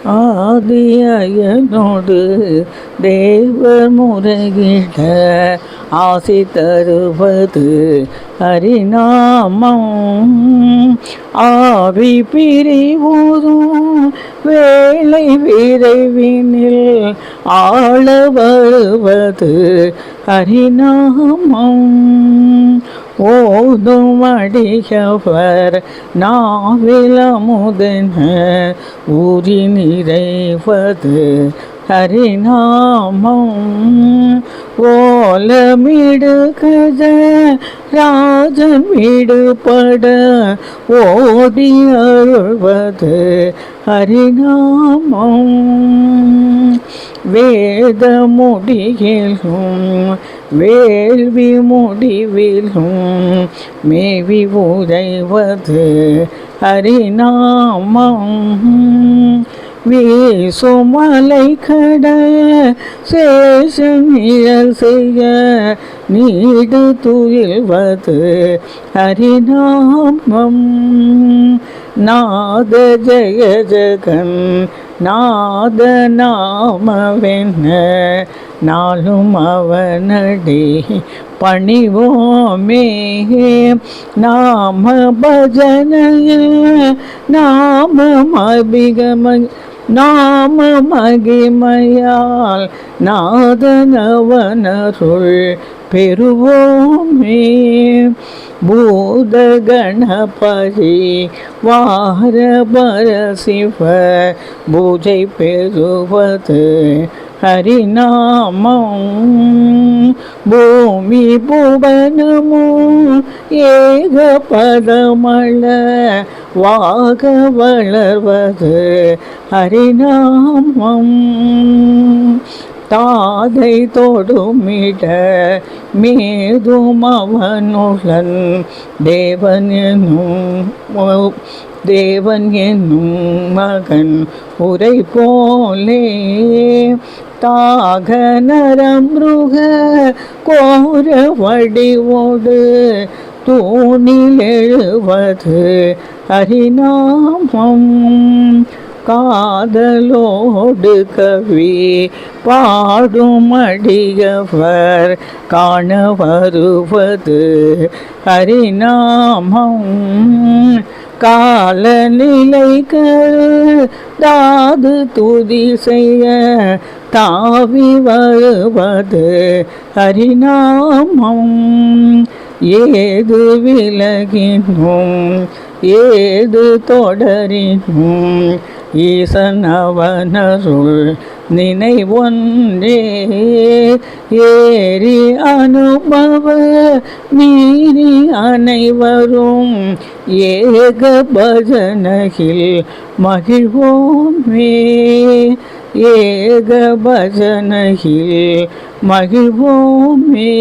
ஆதியனோடு தேவர் முறையிட ஆசி தருவது ஹரிநாமம். ஆவி பிரிவுதும் வேலை விரைவினில் ஆள வருவது ஹரிநாமம். ஓதும் அடியவர் நாவிலமுதென ஊறி நிறைவது ஹரிநாமம். ஓலமிடு கஜ ராஜன் விடுபட ஓடி அருள்வது ஹரிநாமம். வேத முடியிலும் வேள்வி முடிவிலும் மேவி உதைவது ஹரிநாமம். வீசுமலை கட சேஷம் நிழல் செய்ய நீடு துயில்வது ஹரிநாமம். நாத ஜெய ஜகன் நாத நாமவென்ன நாளும் அவனடி பணிவோமே. நாம பஜனையில் நாம மகிமையால் நாதனவனருள் பெறுவோமே. பூத கணபதி வாரபர சிவ பூஜை பெறுவது ஹரிநாமம். பூமி புவனமும் ஏக பதமள வாக வளர்வது ஹரிநாமம். தாதை தொடுமிட மேதும் அவனுடன் தேவன் என்னும் மகன் உரை போலே. தாக நரம்ருக கோர வடிவோடு தூணில் எழுவது ஹரிநாமம். காதலோடு கவி பாடும் அடியவர் காண வருவது ஹரிநாமம். காலநிலைகள் தாது துதி செய்ய தாவி வருவது ஹரிநாமம். ஏது விலகினும் ஏது தொடரினும் ஈசன் அவனருள் நினைவொன்றே. ஏறி அனுபவ மீறி அனைவரும் ஏக பஜனையில் மகிழ்வோமே. ஏக பஜனையில் மகிழ்வோமே.